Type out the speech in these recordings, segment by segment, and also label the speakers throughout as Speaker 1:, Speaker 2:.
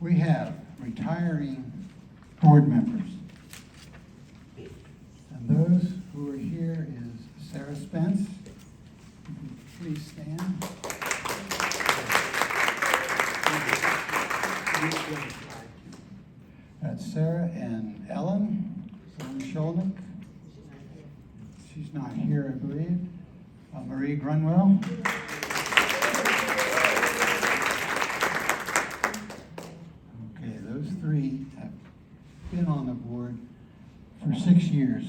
Speaker 1: We have retiring board members. And those who are here is Sarah Spence. Please stand. That's Sarah and Ellen Sholnick. She's not here, I believe. Marie Grunwell. Okay, those three have been on the board for 6 years.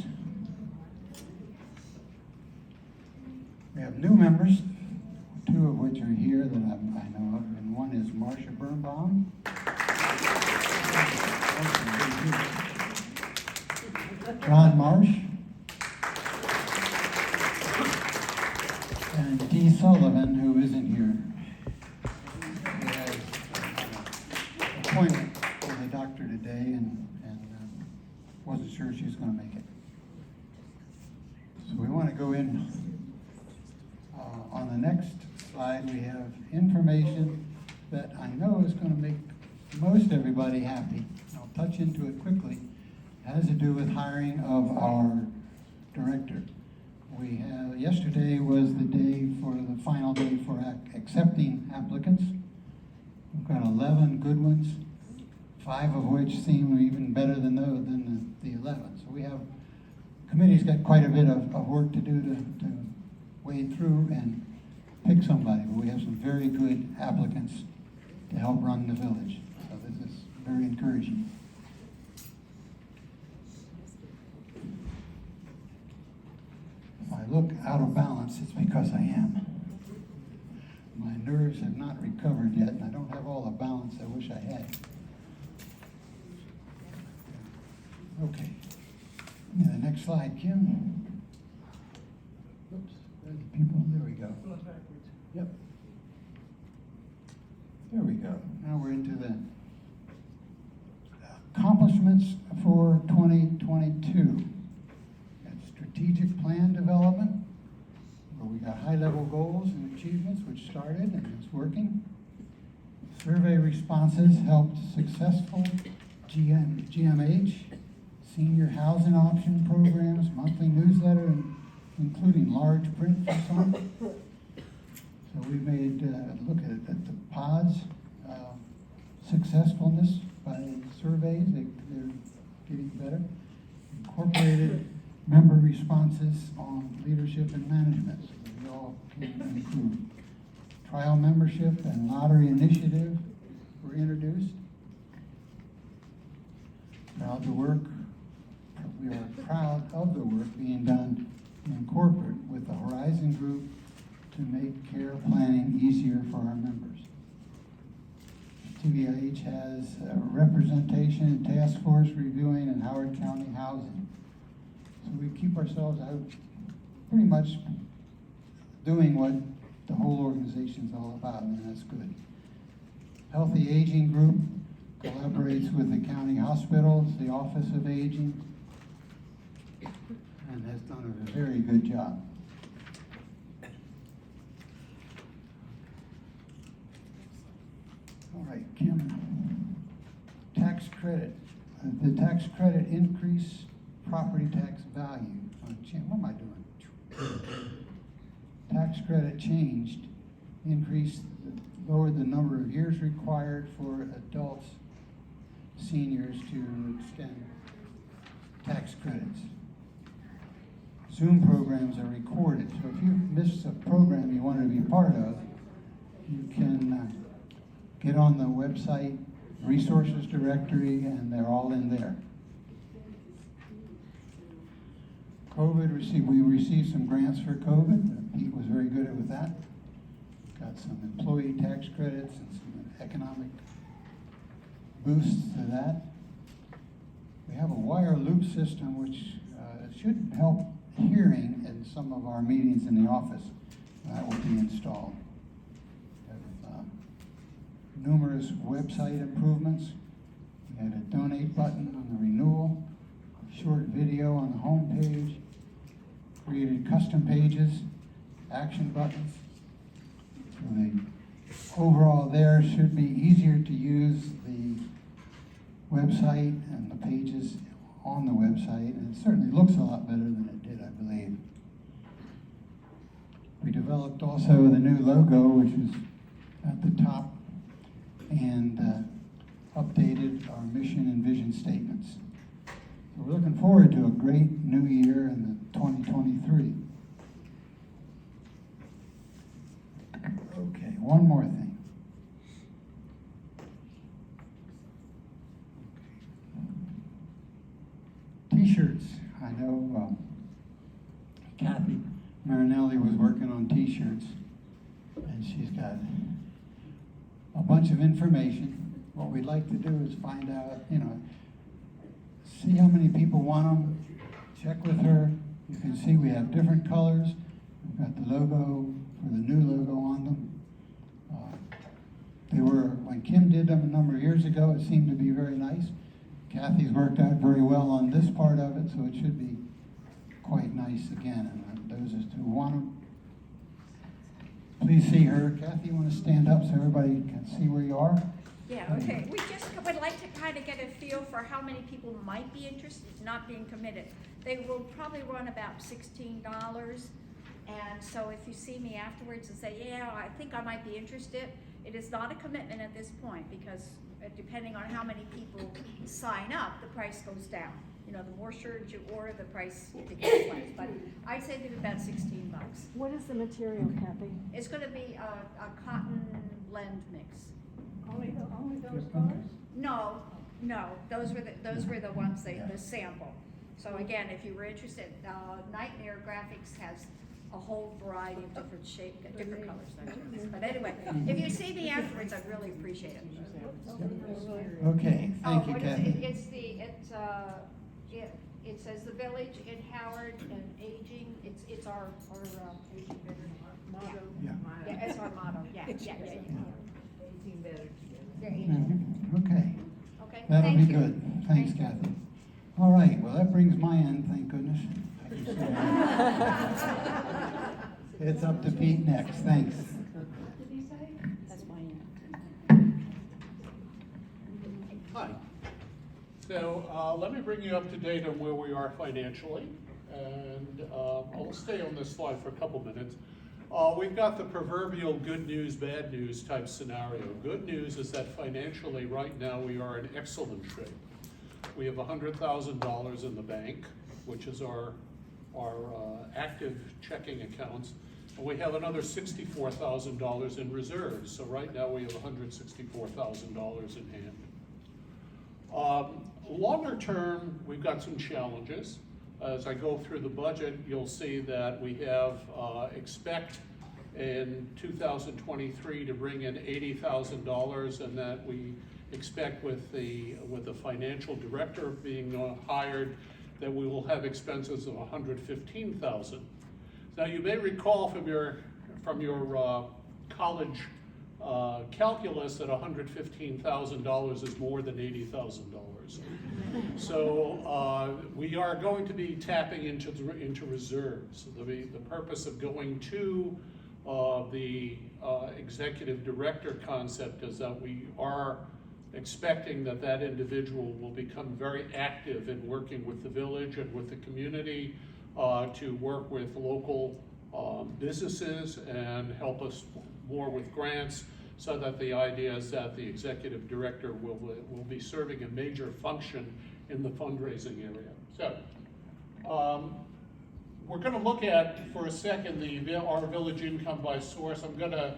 Speaker 1: We have new members, 2 of which are here that I know of, and one is Marcia Birnbaum. John Marsh. And Dee Sullivan, who isn't here. He has an appointment with a doctor today and wasn't sure she was going to make it. So we want to go in. On the next slide, we have information that I know is going to make most everybody happy. I'll touch into it quickly. It has to do with hiring of our director. We have, yesterday was the day for the final day for accepting applicants. We've got 11 good ones, 5 of which seem even better than the 11. So we have, committee's got quite a bit of work to do to wade through and pick somebody, but we have some very good applicants to help run the village. So this is very encouraging. If I look out of balance, it's because I am. My nerves have not recovered yet, and I don't have all the balance I wish I had. Okay. Yeah, the next slide, Kim. Oops, there's the people. There we go. Yep. There we go. Now we're into the accomplishments for 2022. That's strategic plan development, where we got high-level goals and achievements, which started and is working. Survey responses helped successful GMH, senior housing option programs, monthly newsletter, including large print for some. So we made look at the pods successfulness by surveys. They're getting better. Incorporated member responses on leadership and management, so that we all can improve. Trial membership and lottery initiative were introduced. Proud to work. We are proud of the work being done in corporate with the Horizon Group to make care planning easier for our members. TVIH has a representation in task force reviewing in Howard County housing. So we keep ourselves out pretty much doing what the whole organization is all about, and that's good. Healthy Aging Group collaborates with the county hospitals, the Office of Aging, and has done a very good job. All right, Kim. Tax credit. The tax credit increase property tax value. What am I doing? Tax credit changed, increased, lowered the number of years required for adults, seniors to extend tax credits. Zoom programs are recorded, so if you miss a program you want to be a part of, you can get on the website resources directory, and they're all in there. We received some grants for COVID. Pete was very good with that. Got some employee tax credits and some economic boosts to that. We have a wire loop system which should help hearing in some of our meetings in the office. That will be installed. Numerous website improvements. We had a donate button on the renewal, a short video on the home page, created custom pages, action buttons for the overall there should be easier to use the website and the pages on the website, and it certainly looks a lot better than it did, I believe. We developed also the new logo, which is at the top, and updated our mission and vision statements. So we're looking forward to a great new year in the 2023. Okay, one more thing. T-shirts. I know Kathy Marinelli was working on T-shirts, and she's got a bunch of information. What we'd like to do is find out, see how many people want them, check with her. You can see we have different colors. We've got the logo, or the new logo on them. When Kim did them a number of years ago, it seemed to be very nice. Kathy's worked out very well on this part of it, so it should be quite nice again. And those who want them, please see her. Kathy, you want to stand up so everybody can see where you are?
Speaker 2: Yeah, okay. We just would like to kind of get a feel for how many people might be interested, not being committed. They will probably run about $16. And so if you see me afterwards and say, yeah, I think I might be interested, it is not a commitment at this point, because depending on how many people sign up, the price goes down. The more shirts you order, the price gets less. But I'd say give about $16.
Speaker 3: What is the material, Kathy?
Speaker 2: It's going to be a cotton blend mix.
Speaker 3: Only those colors?
Speaker 2: No, those were the ones the sample. So again, if you were interested, Nightmare Graphics has a whole variety of different colors. But anyway, if you see me afterwards, I'd really appreciate it.
Speaker 1: Okay, thank you, Kathy.
Speaker 2: It says the village in Howard and aging. It's our aging better motto. Yeah, it's our motto. Yeah.
Speaker 3: Aging better together.
Speaker 1: Okay.
Speaker 2: Okay.
Speaker 1: That'll
Speaker 2: Thank
Speaker 1: be
Speaker 2: you.
Speaker 1: good. Thanks, Kathy. All right, well, that brings my end, thank goodness. It's up to Pete next, thanks.
Speaker 2: That's my end.
Speaker 4: Hi. So let me bring you up to date on where we are financially, and I'll stay on this slide for a couple minutes. We've got the proverbial good news, bad news type scenario. Good news is that financially right now we are in excellent shape. We have $100,000 in the bank, which is our active checking accounts, and we have another $64,000 in reserves. So right now we have $164,000 in hand. Longer term, we've got some challenges. As I go through the budget, you'll see that we have expect in 2023 to bring in $80,000, and that we expect with the financial director being hired, that we will have expenses of $115,000. Now you may recall from your college calculus that $115,000 is more than $80,000. So we are going to be tapping into reserves. The purpose of going to the executive director concept is that we are expecting that individual will become very active in working with the village and with the community to work with local businesses and help us more with grants, so that the idea is that the executive director will be serving a major function in the fundraising area. So we're going to look at, for a second, our village income by source. I'm going to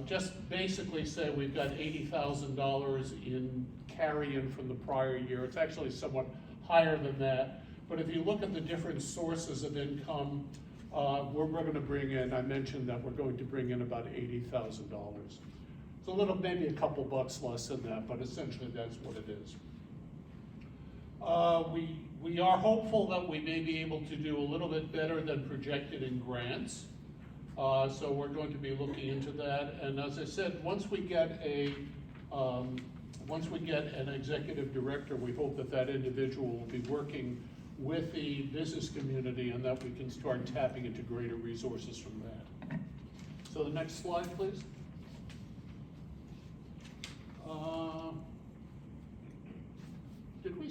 Speaker 4: just basically say we've got $80,000 in carry-in from the prior year. It's actually somewhat higher than that. But if you look at the different sources of income, we're going to bring in, I mentioned that we're going to bring in about $80,000. It's a little, maybe a couple bucks less than that, but essentially that's what it is. We are hopeful that we may be able to do a little bit better than projected in grants. So we're going to be looking into that. And as I said, once we get an executive director, we hope that individual will be working with the business community, and that we can start tapping into greater resources from that. So the next slide, please.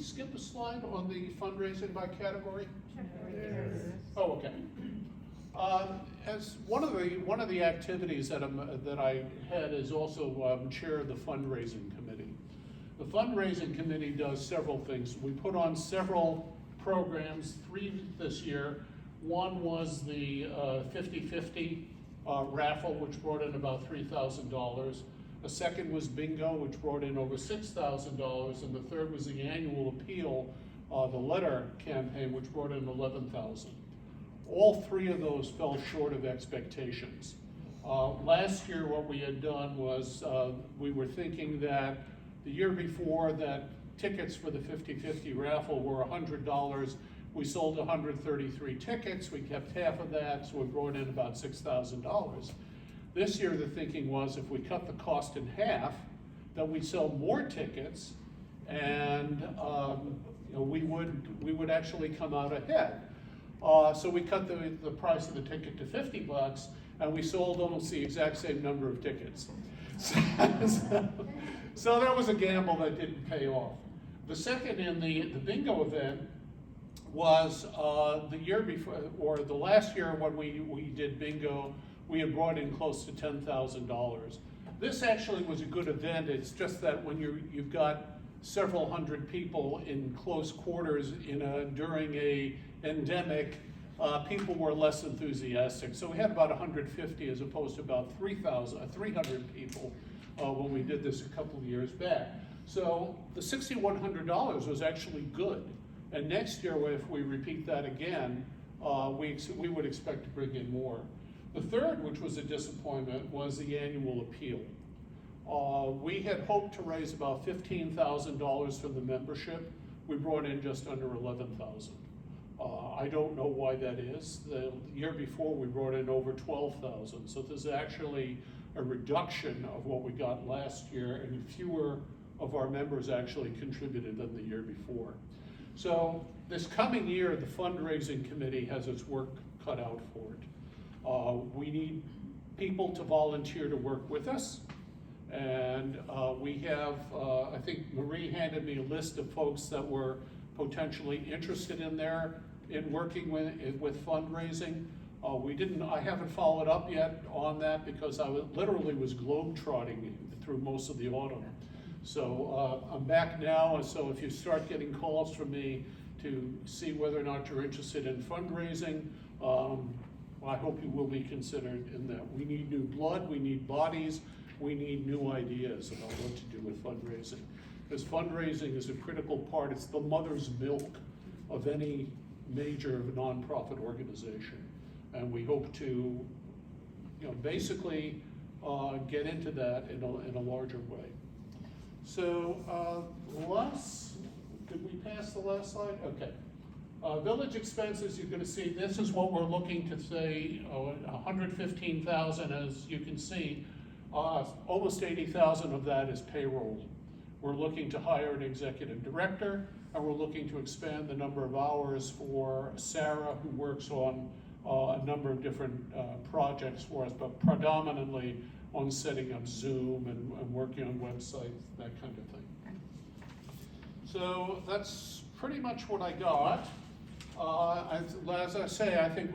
Speaker 4: skip a slide on the fundraising by category? Oh, okay. As one of the activities that I had is also chair of the fundraising committee. The fundraising committee does several things. We put on several programs, 3 this year. One was the 50-50 raffle, which brought in about $3,000. The second was bingo, which brought in over $6,000, and the third was the annual appeal, the letter campaign, which brought in $11,000. All 3 of those fell short of expectations. Last year, what we had done was we were thinking that the year before that tickets for the 50-50 raffle were $100. We sold 133 tickets. We kept half of that, so we brought in about $6,000. This year, the thinking was if we cut the cost in half, that we'd sell more tickets, and we would actually come out ahead. So we cut the price of the ticket to $50, and we sold almost the exact same number of tickets. So that was a gamble that didn't pay off. The second in the bingo event was the year before, or the last year when we did bingo, we had brought in close to $10,000. This actually was a good event. It's just that when you've got several hundred people in close quarters during a endemic, people were less enthusiastic. So we had about 150 as opposed to about 300 people when we did this a couple of years back. So the $6,100 was actually good. And next year, if we repeat that again, we would expect to bring in more. The third, which was a disappointment, was the annual appeal. We had hoped to raise about $15,000 from the membership. We brought in just under $11,000. I don't know why that is. The year before, we brought in over $12,000. So there's actually a reduction of what we got last year, and fewer of our members actually contributed than the year before. So this coming year, the fundraising committee has its work cut out for it. We need people to volunteer to work with us. And we have, I think Marie handed me a list of folks that were potentially interested in working with fundraising. I haven't followed up yet on that because I literally was globetrotting through most of the autumn. So I'm back now, and so if you start getting calls from me to see whether or not you're interested in fundraising, I hope you will be considered in that. We need new blood, we need bodies, we need new ideas about what to do with fundraising. Because fundraising is a critical part, it's the mother's milk of any major nonprofit organization. And we hope to, basically get into that in a larger way. So did we pass the last slide? Okay. Village expenses, you're going to see this is what we're looking to say, $115,000, as you can see, almost $80,000 of that is payroll. We're looking to hire an executive director, and we're looking to expand the number of hours for Sarah, who works on a number of different projects for us, but predominantly on setting up Zoom and working on websites, that kind of thing. So that's pretty much what I got. As I say, I think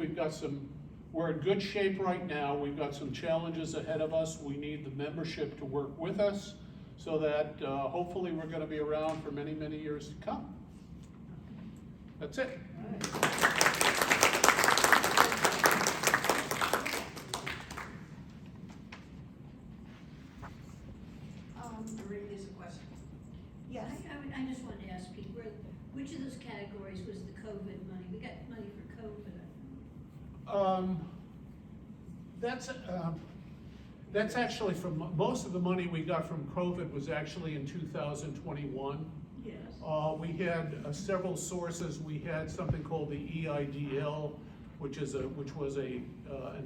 Speaker 4: we're in good shape right now. We've got some challenges ahead of us. We need the membership to work with us so that hopefully we're going to be around for many, many years to come. That's it.
Speaker 5: Marie, there's a question.
Speaker 6: Yes. I just wanted to ask Pete, which of those categories was the COVID money? We got money for COVID.
Speaker 4: That's actually from, most of the money we got from COVID was actually in 2021.
Speaker 6: Yes.
Speaker 4: We had several sources. We had something called the EIDL, which was an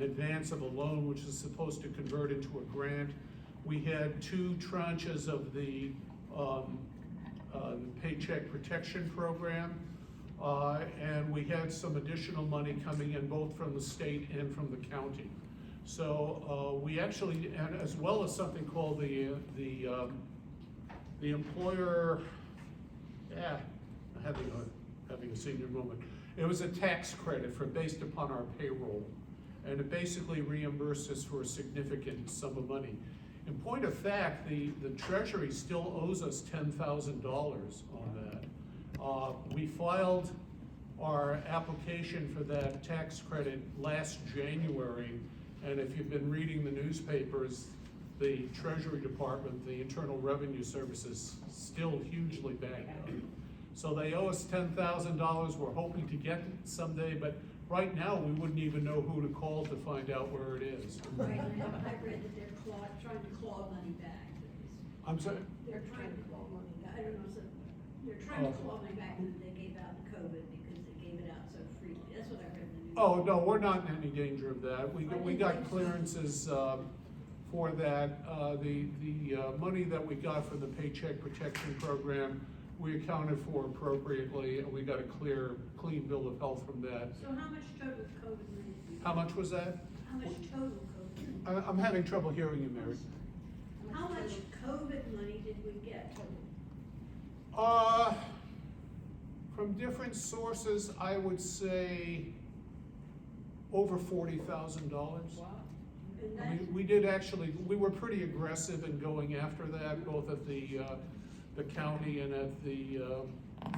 Speaker 4: advance of a loan, which is supposed to convert into a grant. We had 2 tranches of the Paycheck Protection Program, and we had some additional money coming in both from the state and from the county. So we actually, and as well as something called the employer, having a senior moment. It was a tax credit based upon our payroll, and it basically reimbursed us for a significant sum of money. In point of fact, the Treasury still owes us $10,000 on that. We filed our application for that tax credit last January, and if you've been reading the newspapers, the Treasury Department, the Internal Revenue Service is still hugely banked up. So they owe us $10,000, we're hoping to get it someday, but right now, we wouldn't even know who to call to find out where it is.
Speaker 6: Right, I read that they're trying to claw money back.
Speaker 4: I'm sorry?
Speaker 6: They're trying to claw money back, I don't know, so, they're trying to claw money back that they gave out in COVID because they gave it out so freely, that's what I read in the news.
Speaker 4: Oh, no, we're not in any danger of that. We got clearances for that. The money that we got from the Paycheck Protection Program, we accounted for appropriately, and we got a clean bill of health from that.
Speaker 6: So how much total COVID money did we get?
Speaker 4: How much was that?
Speaker 6: How much total COVID money?
Speaker 4: I'm having trouble hearing you, Mary.
Speaker 6: How much COVID money did we get?
Speaker 4: From different sources, I would say over $40,000.
Speaker 6: And
Speaker 4: I mean,
Speaker 6: that,
Speaker 4: we did actually, we were pretty aggressive in going after that, both at the county and at the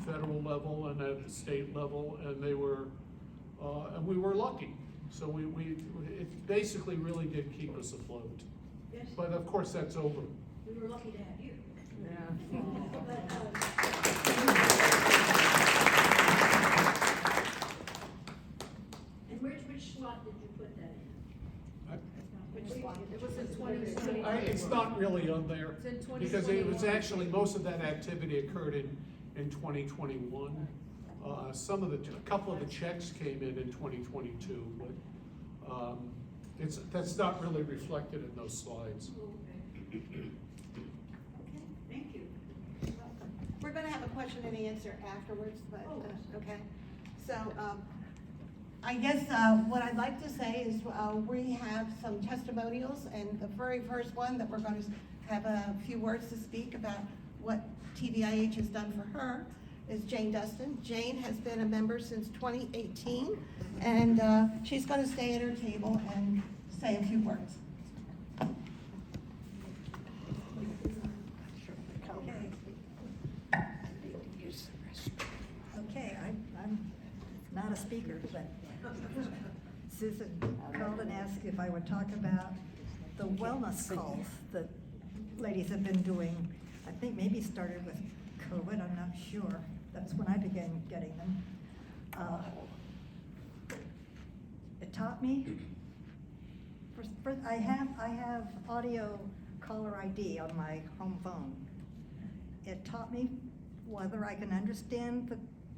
Speaker 4: federal level and at the state level, and they were, and we were lucky. So it basically really did keep us afloat.
Speaker 6: yes,
Speaker 4: But of course, that's over.
Speaker 6: we were lucky to have you.
Speaker 3: Yeah.
Speaker 6: And which slot did you put that in?
Speaker 3: Which slot? It was in 2020.
Speaker 4: It's not really on there,
Speaker 3: It's in
Speaker 4: because it was
Speaker 3: 2021.
Speaker 4: actually, most of that activity occurred in 2021. A couple of the checks came in 2022, but that's not really reflected in those slides.
Speaker 6: Okay. Thank you.
Speaker 7: We're gonna have a question and answer afterwards, but, okay. So, I guess, what I'd like to say is, we have some testimonials, and the very first one that we're gonna have a few words to speak about what TVIH has done for her is Jane Dustin. Jane has been a member since 2018, and, she's gonna stay at her table and say a few words.
Speaker 8: Okay, I'm not a speaker, but Susan called and asked if I would talk about the wellness calls that ladies have been doing. I think maybe started with COVID, I'm not sure. That's when I began getting them. It taught me, I have audio caller ID on my home phone. It taught me whether I can understand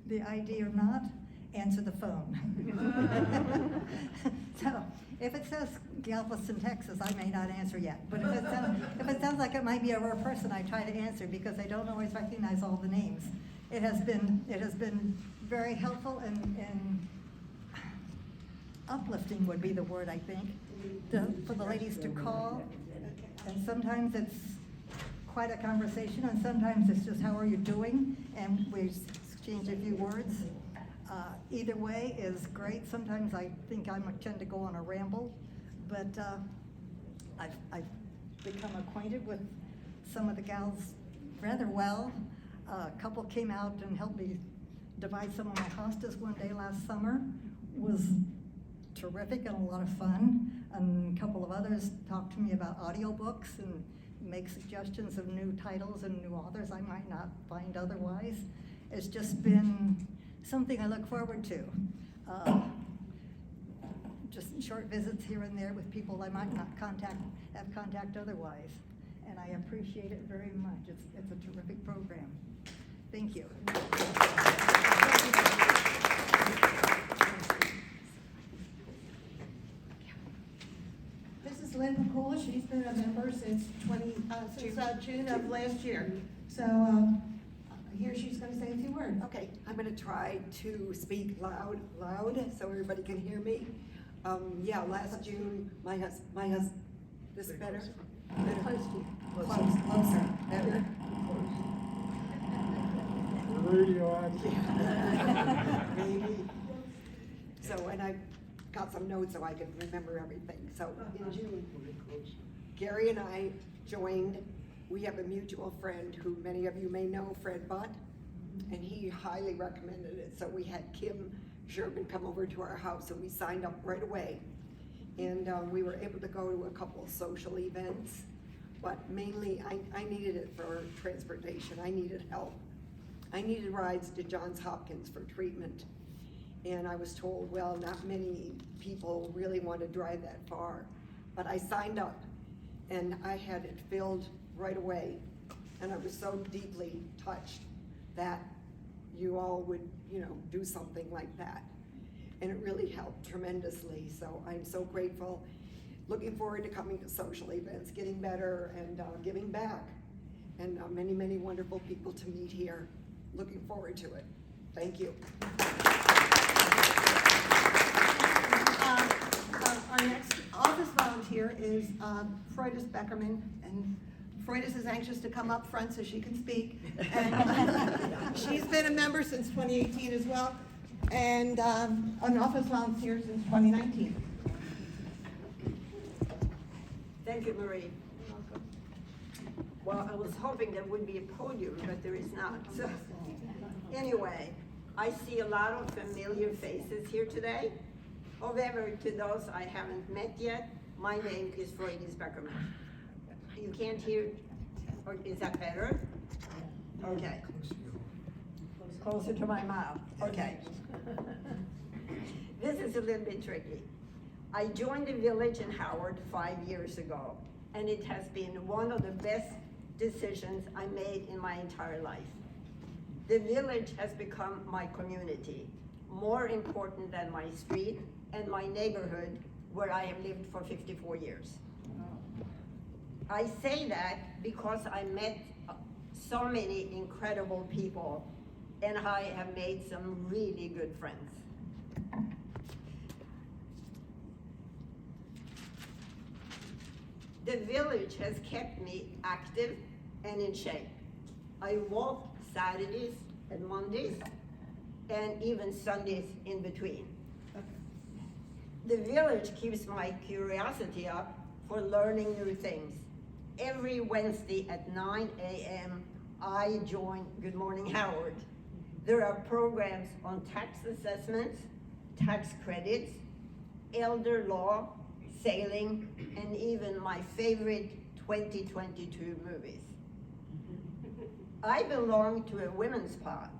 Speaker 8: the ID or not, answer the phone. So, if it says Galveston, Texas, I may not answer yet. But if it sounds like it might be a rare person, I try to answer because I don't always recognize all the names. It has been very helpful and uplifting would be the word, I think, for the ladies to call. And sometimes it's quite a conversation, and sometimes it's just, how are you doing? And we exchange a few words. Either way is great. Sometimes I think I tend to go on a ramble, but I've become acquainted with some of the gals rather well. A couple came out and helped me divide some of my hostas one day last summer. Was terrific and a lot of fun. And a couple of others talked to me about audiobooks and make suggestions of new titles and new authors I might not find otherwise. It's just been something I look forward to. Just short visits here and there with people I might not have contact otherwise. And I appreciate it very much. It's a terrific program. Thank you.
Speaker 7: This is Lynn Pakula. She's been a member since June of last year. So, here she's gonna say a few words.
Speaker 5: Okay, I'm gonna try to speak loud, so everybody can hear me. Yeah, last June, my husband, this is better? Closer, better?
Speaker 1: Radio
Speaker 5: Maybe. So, and I got some notes so I could remember everything. So in June, Gary and I joined. We have a mutual friend who many of you may know, Fred Butt, and he highly recommended it. So we had Kim Sherman come over to our house and we signed up right away. And we were able to go to a couple of social events, but mainly I needed it for transportation. I needed help. I needed rides to Johns Hopkins for treatment. And I was told, well, not many people really want to drive that far. But I signed up and I had it filled right away. And I was so deeply touched that you all would, do something like that. And it really helped tremendously. So I'm so grateful. Looking forward to coming to social events, getting better and giving back. And many, many wonderful people to meet here. Looking forward to it. Thank you.
Speaker 7: Our next office volunteer is Freudis Beckerman, and Freudis is anxious to come up front so she can speak. And she's been a member since 2018 as well, and an office volunteer since 2019.
Speaker 9: Thank you, Marie. Well, I was hoping there would be a podium, but there is not. So, anyway, I see a lot of familiar faces here today. However, to those I haven't met yet, my name is Freudis Beckerman. You can't hear, or is that better? Okay. Closer to my mouth. Okay. This is a little bit tricky. I joined the village in Howard 5 years ago, and it has been one of the best decisions I made in my entire life. The village has become my community, more important than my street and my neighborhood where I have lived for 54 years. I say that because I met so many incredible people and I have made some really good friends. The village has kept me active and in shape. I walk Saturdays and Mondays and even Sundays in between. The village keeps my curiosity up for learning new things. Every Wednesday at 9 a.m., I join Good Morning Howard. There are programs on tax assessments, tax credits, elder law, sailing, and even my favorite 2022 movies. I belong to a women's pod.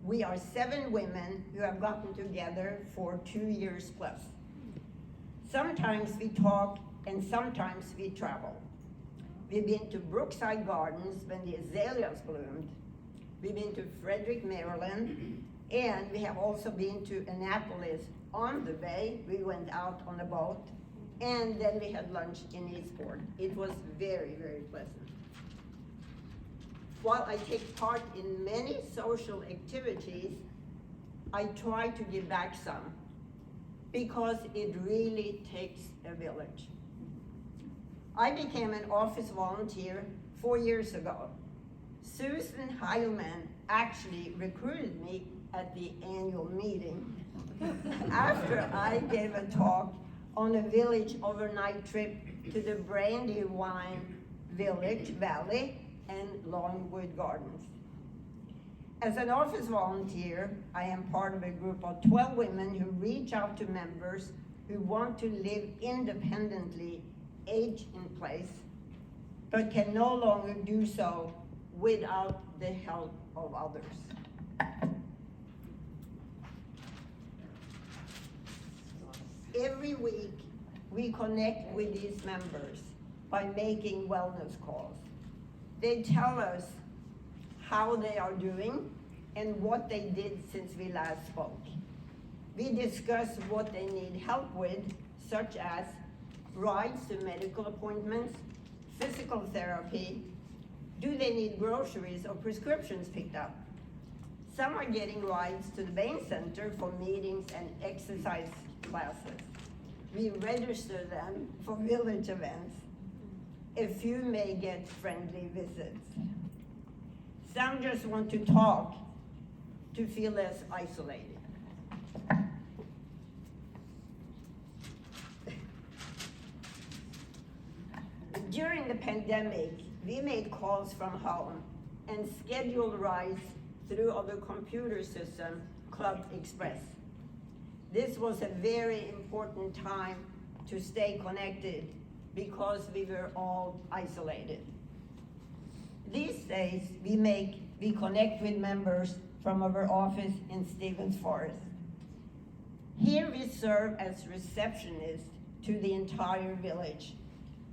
Speaker 9: We are 7 women who have gotten together for 2 years plus. Sometimes we talk and sometimes we travel. We've been to Brookside Gardens when the azaleas bloomed. We've been to Frederick, Maryland, and we have also been to Annapolis on the bay. We went out on a boat, and then we had lunch in Eastport. It was very, very pleasant. While I take part in many social activities, I try to give back some, because it really takes a village. I became an office volunteer 4 years ago. Susan Heilman actually recruited me at the annual meeting after I gave a talk on a village overnight trip to the Brandywine Valley and Longwood Gardens. As an office volunteer, I am part of a group of 12 women who reach out to members who want to live independently, age in place, but can no longer do so without the help of others. Every week, we connect with these members by making wellness calls. They tell us how they are doing and what they did since we last spoke. We discuss what they need help with, such as rides to medical appointments, physical therapy. Do they need groceries or prescriptions picked up? Some are getting rides to the Bain Center for meetings and exercise classes. We register them for village events. A few may get friendly visits. Some just want to talk to feel less isolated. During the pandemic, we made calls from home and scheduled rides through our computer system, Club Express. This was a very important time to stay connected because we were all isolated. These days, we connect with members from our office in Stevens Forest. Here we serve as receptionists to the entire village,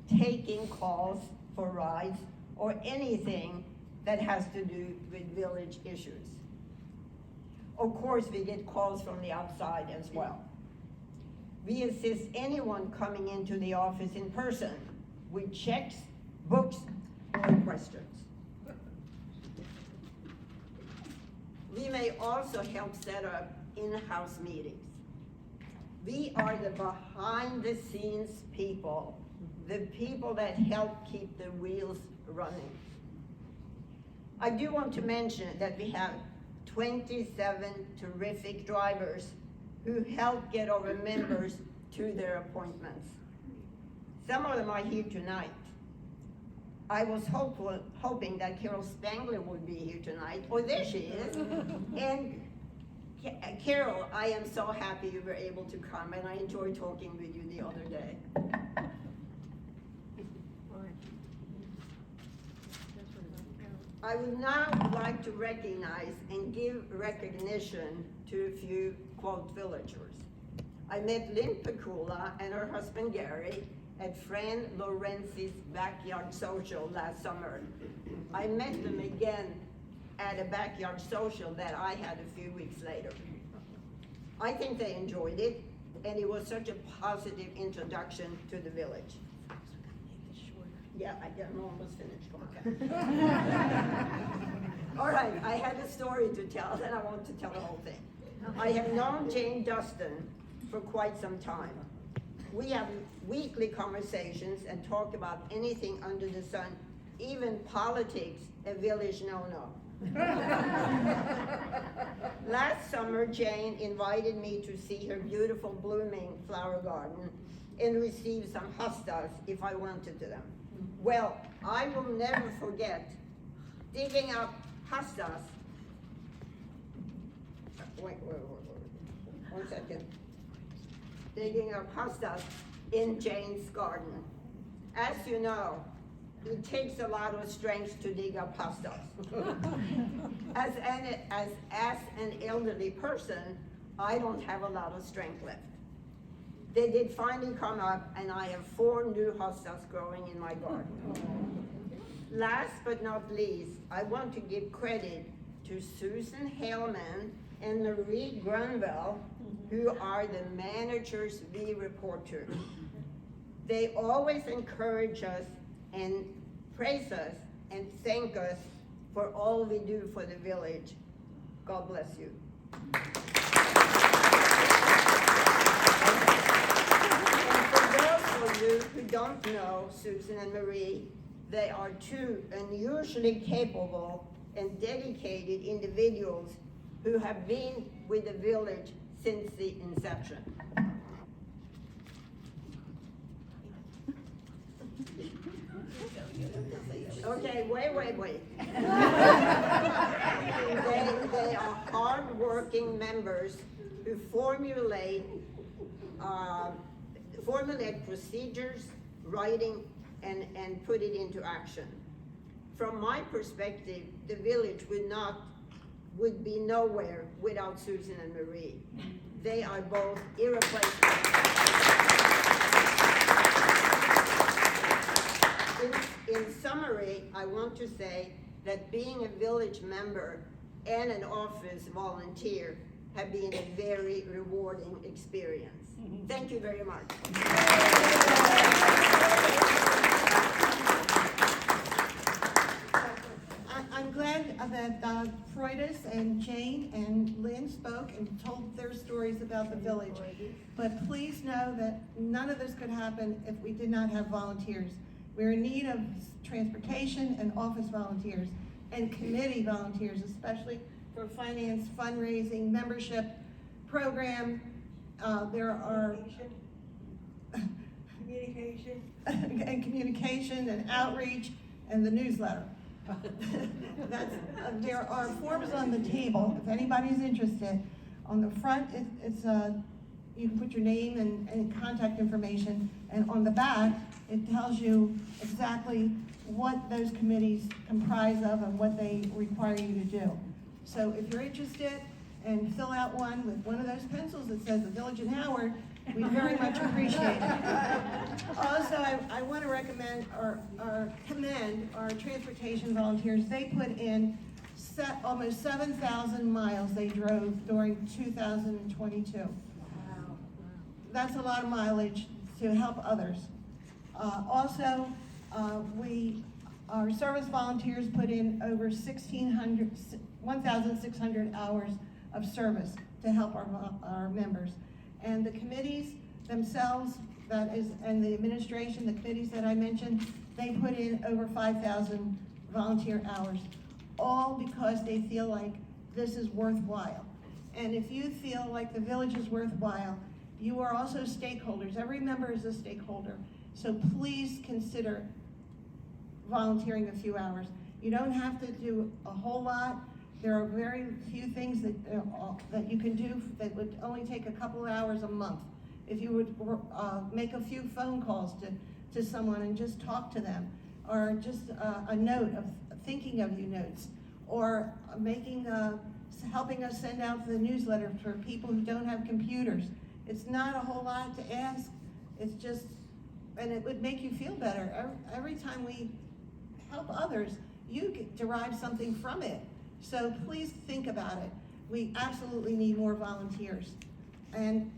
Speaker 9: taking calls for rides or anything that has to do with village issues. Of course, we get calls from the outside as well. We assist anyone coming into the office in person with checks, books, or questions. We may also help set up in-house meetings. We are the behind-the-scenes people, the people that help keep the wheels running. I do want to mention that we have 27 terrific drivers who help get our members to their appointments. Some of them are here tonight. I was hoping that Carol Spangler would be here tonight. Oh, there she is. And Carol, I am so happy you were able to come, and I enjoyed talking with you the other day. I would now like to recognize and give recognition to a few quote villagers. I met Lynn Pecula and her husband Gary at Fran Lorenzi's backyard social last summer. I met them again at a backyard social that I had a few weeks later. I think they enjoyed it, and it was such a positive introduction to the village. Yeah, I'm almost finished. Okay. All right, I had a story to tell, and I want to tell the whole thing. I have known Jane Dustin for quite some time. We have weekly conversations and talk about anything under the sun, even politics, a village no-no. Last summer, Jane invited me to see her beautiful blooming flower garden and receive some hostas if I wanted them. Well, I will never forget digging up hostas. Wait, 1 second. Digging up hostas in Jane's garden. As you know, it takes a lot of strength to dig up hostas. As an elderly person, I don't have a lot of strength left. They did finally come up, and I have 4 new hostas growing in my garden. Last but not least, I want to give credit to Susan Hellman and Marie Grunwell, who are the managers we report to. They always encourage us and praise us and thank us for all we do for the village. God bless you. For those of you who don't know Susan and Marie, they are 2 unusually capable and dedicated individuals who have been with the village since the inception. Okay, wait. They are hard-working members who formulate procedures, writing, and put it into action. From my perspective, the village would be nowhere without Susan and Marie. They are both irreplaceable. In summary, I want to say that being a village member and an office volunteer have been a very rewarding experience. Thank you very much.
Speaker 7: I'm glad that Freudis and Jane and Lynn spoke and told their stories about the village. But please know that none of this could happen if we did not have volunteers. We're in need of transportation and office volunteers and committee volunteers, especially for finance, fundraising, membership program. There are
Speaker 5: Communication.
Speaker 7: and communication and outreach and the newsletter. There are forms on the table, if anybody's interested. On the front, it's you can put your name and contact information, and on the back, it tells you exactly what those committees comprise of and what they require you to do. So if you're interested, and fill out one with one of those pencils that says the Village in Howard, we very much appreciate it. Also, I want to recommend or commend our transportation volunteers. They put in almost 7,000 miles they drove during 2022. That's a lot of mileage to help others. Also, our service volunteers put in over 1,600 hours of service to help our members. And the committees themselves, and the administration, the committees that I mentioned, they put in over 5,000 volunteer hours, all because they feel like this is worthwhile. And if you feel like the village is worthwhile, you are also stakeholders. Every member is a stakeholder. So please consider volunteering a few hours. You don't have to do a whole lot. There are very few things that you can do that would only take a couple of hours a month. If you would make a few phone calls to someone and just talk to them, or just a note of thinking of you notes, or helping us send out the newsletter for people who don't have computers. It's not a whole lot to ask. It's just, and it would make you feel better. Every time we help others, you derive something from it. So please think about it. We absolutely need more volunteers. And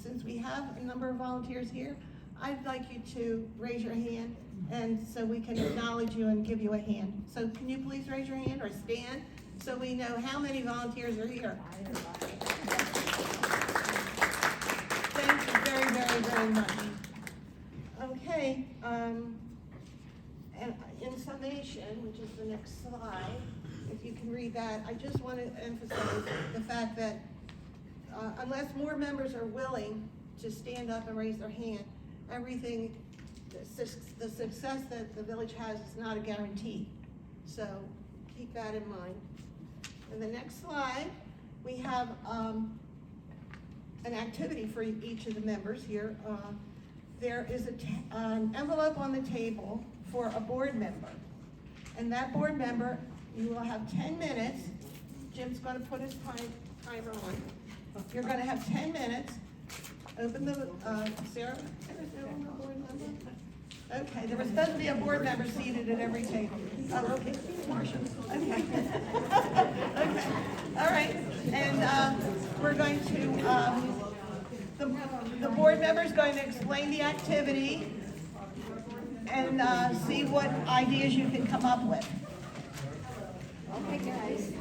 Speaker 7: since we have a number of volunteers here, I'd like you to raise your hand, and so we can acknowledge you and give you a hand. So can you please raise your hand or stand so we know how many volunteers are here? Thank you very, very, very much. Okay, and in summation, which is the next slide, if you can read that, I just want to emphasize the fact that unless more members are willing to stand up and raise their hand, everything, the success that the village has is not a guarantee. So keep that in mind. In the next slide, we have an activity for each of the members here. There is an envelope on the table for a board member. And that board member, you will have 10 minutes. Jim's going to put his timer on. You're going to have 10 minutes. Open the, Sarah, is there one board member? Okay, there was supposed to be a board member seated at every table. Oh, okay, Marcia, okay. Okay, all right, and we're going to, the board member is going to explain the activity and see what ideas you can come up with.
Speaker 2: Okay, guys.